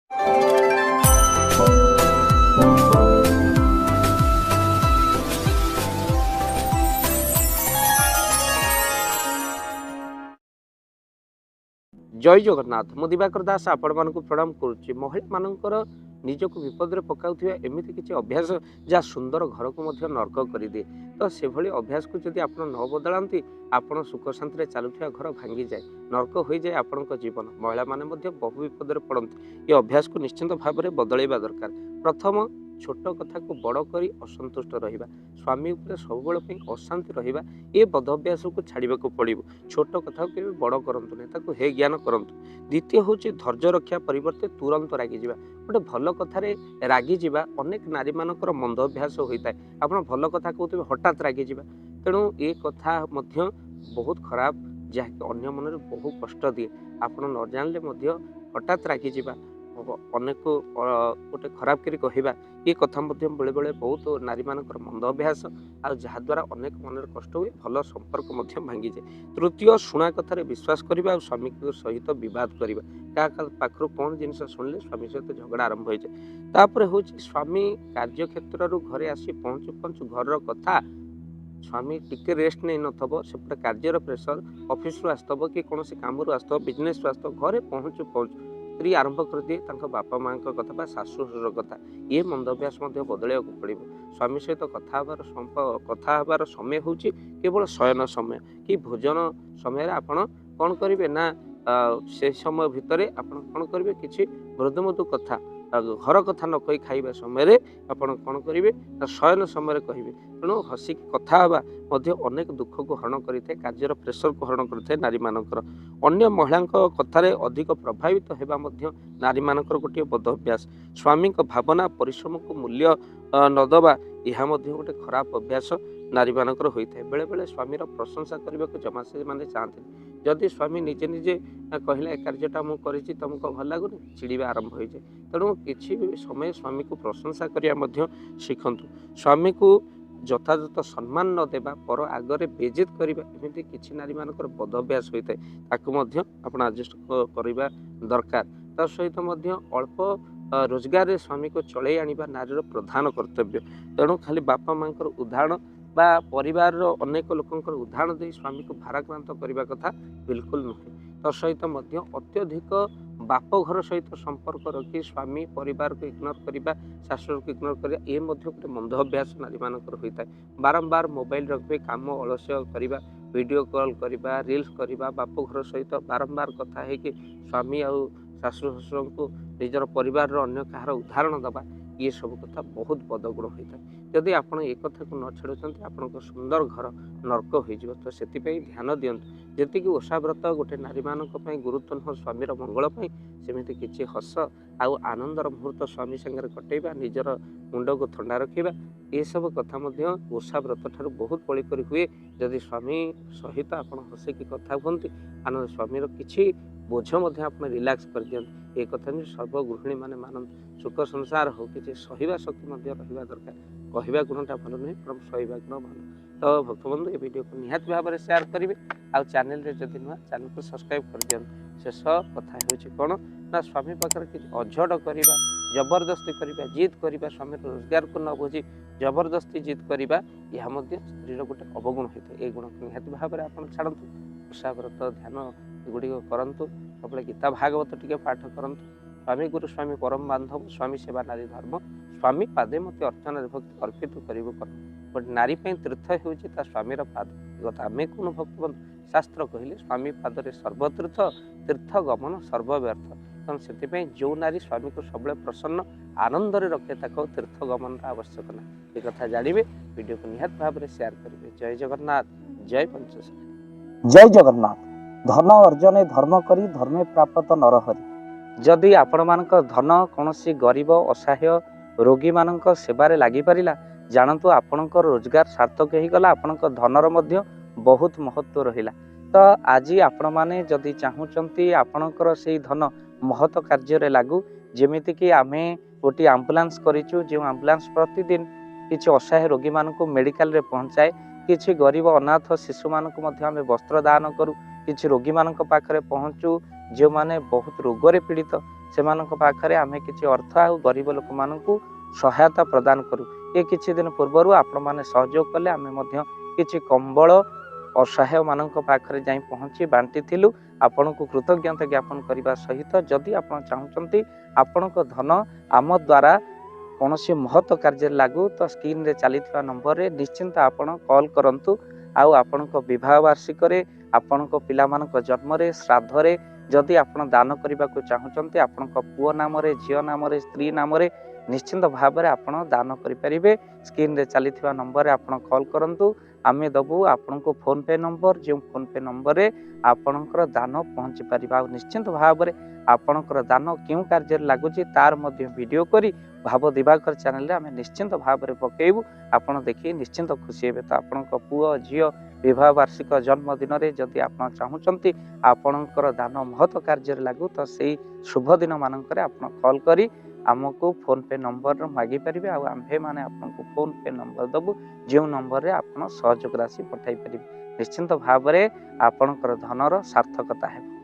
जय जगन्नाथ मु दिवाकर दास आपण मानक प्रणाम करुच्ची। महिला मानकर निजक विपद पकाउथिबा एमिति किछि अभ्यास जहाँ सुंदर घर को मध्य नर्क कर दिए। तो से भली अभ्यास को जदि आप न बदलांती आपण सुख शांति चलुवा घर भांगी जाए, नर्क हो जाए आपण जीवन। महिला माने मध्य बहु विपद पड़ती। ये अभ्यास को निश्चित भाव में बदलैवा दरकार। प्रथम छोट कथा को बड़ करी असंतुष्ट रहिबा, स्वामी उपरे सबुबेले अशांति रहिबा, ये बद अभ्यास को छाड़वा को पड़ो। छोट कथा को बड़ करंतु नहीं, ताको हे ज्ञान करंतु। द्वितीय हूँ धैर्य रक्षा परिवर्ते तुरंत रागी जावा। गोटे भल कथार रागी जावा अनेक नारी मानकर मंद अभ्यास होता है। आप भल कथा कहते हठात रागी जावा, तेणु ये कथा मध्य बहुत खराब, जहाँकि अन्य मन में बहु कष्ट दिए। आप न जानले हठात रागी जावा अनेक गोटे खराब करी कहवा, ये कथा बेले बेले बहुत नारी मानकर मंद अभ्यास आ जहाद्वारा अनेक मन कष्ट हुए, भल संपर्क भांगी जाए। तृतीय शुणा कथार विश्वास करवा और स्वामी सहित बद करवा। क्या पाखर कौन जिन शुणिले स्वामी सहित झगड़ा आरंभ हो जाए। तापर हूँ स्वामी कार्य क्षेत्र घरे आसी पहुँचु पहुँचु घर कथा स्वामी टिके रेस्ट नहीं नथब, सेपटे कार्यर प्रेसर ऑफिस रु आसतब कि कौन काम आसतब बिजनेस आसतब, घरे पहुँचु पहुँचु स्त्री आरंभ कर दिए बापा माँ कथा शाशु शशुर कथा। ये मंद अभ्यास बदल पड़ो। स्वामी सहित कथा हबार समय हूँ केवल शयन समय कि भोजन समय आपण कौन करेंगे ना से समय भितर आप कौन करेंगे कि मृदु मृदु कथा घर कथा न कही खाइबा समय आपण कौन करेंगे ना शयन समय कहे। तेणु हसिक कथा हवा अनेक दुख को हरण करते, कार्यर प्रेसर को हरण करते। नारी मानकर अन्य महिला कथार अधिक प्रभावित होगा नारी मानकर गोटे बद अभ्यास। स्वामी भावना परिश्रम को मूल्य नदबा यह गोटे खराब अभ्यास नारी मानकर होता है। बेले बेले स्वामीर प्रशंसा करने को जमा से मैंने चाहते। जदि स्वामी निजे निजे कहले कार्यटा मुझे तुमको भल लगुनि, चिड़वा आरंभ हो जाए। तेणु किसी भी समय स्वामी को प्रशंसा करने शिखतु। स्वामी को यथायथ सम्मान न देवा, पर आगे बेजित करवा, एमती किसी नारी मानकर बद अभ्यास होता है। ताकू आप एडजस्ट करवा दरकार। ता सहित अल्प रोजगार स्वामी को चलई आनिबा नारीर प्रधान कर्तव्य। तेणु खाली बापा माँ उदाहरण बा परिवार अनेक लोकंकर उदाहरण दे स्वामी को भाराक्रांत करने कथा बिल्कुल नुहे। तसहित अत्यधिक बाप घर सहित संपर्क रखी स्वामी परिवार को इग्नोर करवा, शाशुर को इग्नोर करवा, ये गोटे मंद अभ्यास नारी मानकर होता है। बारंबार मोबाइल रखिए, काम अलस्य करवा, वीडियो कॉल करवा, रील्स करवा, बाप घर सहित बारंबार कथा है कि स्वामी आ शाशु शशुर को निजर परिवार अन्य कहार उदाहरण दबा, ये सब कथा बहुत बदगुण होता है। जदि आप एक कथा को न छेड़ुंट आपण सुंदर घर नर्क हो। तो से ध्यान दिंतु जी ओषा व्रत गोटे नारी मान गुरुत्व नुह, स्वामीर मंगल सेमती किसी हस आउ आनंदर मुहूर्त स्वामी सागर कटेबा, निजर मुंड को थंडा रखा, ये सब कथा ओषा व्रत ठार बहुत बड़ी कर हुए। जदि स्वामी सहित आप हसिकी कथा कहते आनंद स्वामीर किसी बोझ आप रिलैक्स कर दिखाते। ये कथा सर्वगृहिणी मैंने मानते। सुख संसार हो कि सहिबा शक्ति रहा दरकार। कहवा गुणटा भल नुहे, परम सहिबा गुण भल। तो भक्तबंधु ये वीडियो को निहाती भाव में शेयर करेंगे। आ चैनल रे जदि नुआ चैनल को सब्सक्राइब कर दिखाते। शेष कथा हो कौन ना स्वामी पाखे कि अझट करवा, जबरदस्ती करवा, जिद करवा, स्वामी रोजगार को न बुझी जबरदस्ती जिद करवा, यह स्त्री गोटे अवगुण होता है। ये गुण को निहाती भाव में आप छाड़तु। ओषा व्रत ध्यान गुड़िक करतु। सब गीता भागवत टी पाठ करूँ। स्वामी गुरु स्वामी परम बांधव, स्वामी सेवा नारी धर्म, स्वामी पादे मत अर्चना भक्ति अर्पित करू। गोटे नारी तीर्थ हो स्वामीर पाद। गत आम कौन भक्तबंधु शास्त्र कहले स्वामी पादरे सर्वतीर्थ, तीर्थ गमन सर्वव्यर्थ। तेणु से जो नारी स्वामी को सब प्रसन्न आनंद रखे ताको तीर्थ गमन आवश्यक ना। ये कथा जानवे वीडियो को निहात भाव में शेयर करेंगे। जय जगन्नाथ, जय पंचेश्वर। जय जगन्नाथ। धन अर्जने धर्म करी धर्मे प्राप्त नरहरि। जदि आपण मानक धन कौन गरीब असहाय रोगी मानक सेवारे लगी पारिला, जानतु आपणकर रोजगार सार्थक हो गला, आपणक धनर मध्य बहुत महत्व रहिला। तो आज आपण माने जदि चाहूचंती आपणकर से धन महत कार्य लागू, जेमिति कि आमे गोटे आम्बुलांस करिचु, जो आम्बुलांस प्रतिदिन किछि असहाय रोगी मानक मेडिकल रे पहुंचाए, किछि गरीब अनाथ शिशु मानक मध्य आमे वस्त्र दान करू, किछि रोगी मानक पाखरे पहुंचू जो माने बहुत रोगरे पीड़ित, ସେମାନଙ୍କ ପାଖରେ ଆମେ କିଛି ଅର୍ଥ ଆଉ ଗରିବ ଲୋକମାନଙ୍କୁ ସହାୟତା ପ୍ରଦାନ କରୁ। ଏ କିଛି ଦିନ ପୂର୍ବରୁ ଆପଣମାନେ ସହଯୋଗ କଲେ ଆମେ ମଧ୍ୟ କିଛି କମ୍ବଳ ଅସହାୟମାନଙ୍କ ପାଖରେ ଯାଇ ପହଞ୍ଚି ବାଣ୍ଟିଥିଲୁ। ଆପଣଙ୍କୁ କୃତଜ୍ଞତା ଜ୍ଞାପନ କରିବା ସହିତ ଯଦି ଆପଣ ଚାହୁଁଛନ୍ତି ଆପଣଙ୍କ ଧନ ଆମ ଦ୍ୱାରା କୌଣସି ମହତ କାର୍ଯ୍ୟରେ ଲାଗୁ ତ ସ୍କ୍ରିନ୍ରେ ଚାଲିଥିବା ନମ୍ବରରେ ନିଶ୍ଚିନ୍ତ ଆପଣ କଲ୍ କରନ୍ତୁ। ଆଉ ଆପଣଙ୍କ ବିବାହ ବାର୍ଷିକରେ, ଆପଣଙ୍କ ପିଲାମାନଙ୍କ ଜନ୍ମରେ, ଶ୍ରାଦ୍ଧରେ ଯଦି ଆପଣ ଦାନ କରିବାକୁ ଚାହୁଁଛନ୍ତି, ଆପଣଙ୍କ ପୁଅ ନାମରେ, ଝିଅ ନାମରେ, ସ୍ତ୍ରୀ ନାମରେ ନିଶ୍ଚିନ୍ତ ଭାବରେ ଆପଣ ଦାନ କରିପାରିବେ। ସ୍କ୍ରିନ୍ରେ ଚାଲିଥିବା ନମ୍ବରରେ ଆପଣ କଲ୍ କରନ୍ତୁ। ଆମେ ଦେବୁ ଆପଣଙ୍କୁ ଫୋନ୍ପେ ନମ୍ବର, ଯେଉଁ ଫୋନ୍ପେ ନମ୍ବରରେ ଆପଣଙ୍କର ଦାନ ପହଞ୍ଚି ପାରିବ। ଆଉ ନିଶ୍ଚିନ୍ତ ଭାବରେ ଆପଣଙ୍କର ଦାନ କେଉଁ କାର୍ଯ୍ୟରେ ଲାଗୁଛି ତାର ମଧ୍ୟ ଭିଡ଼ିଓ କରି ଭାବ ଦିବାକର ଚ୍ୟାନେଲରେ ଆମେ ନିଶ୍ଚିନ୍ତ ଭାବରେ ପକାଇବୁ। ଆପଣ ଦେଖି ନିଶ୍ଚିନ୍ତ ଖୁସି ହେବେ। ତ ଆପଣଙ୍କ ପୁଅ ଝିଅ ବିବାହ ବାର୍ଷିକ ଜନ୍ମଦିନରେ ଯଦି ଆପଣ ଚାହୁଁଛନ୍ତି ଆପଣଙ୍କର ଦାନ ମହତ କାର୍ଯ୍ୟରେ ଲାଗୁ ତ ସେଇ ଶୁଭ ଦିନ ମାନଙ୍କରେ ଆପଣ କଲ୍ କରି ଆମକୁ ଫୋନ୍ପେ ନମ୍ବର ମାଗିପାରିବେ। ଆଉ ଆମ୍ଭେମାନେ ଆପଣଙ୍କୁ ଫୋନ୍ପେ ନମ୍ବର ଦେବୁ, ଯେଉଁ ନମ୍ବରରେ ଆପଣ ସହଯୋଗ ରାଶି ପଠାଇ ପାରିବେ। ନିଶ୍ଚିନ୍ତ ଭାବରେ ଆପଣଙ୍କର ଧନର ସାର୍ଥକତା ହେବ।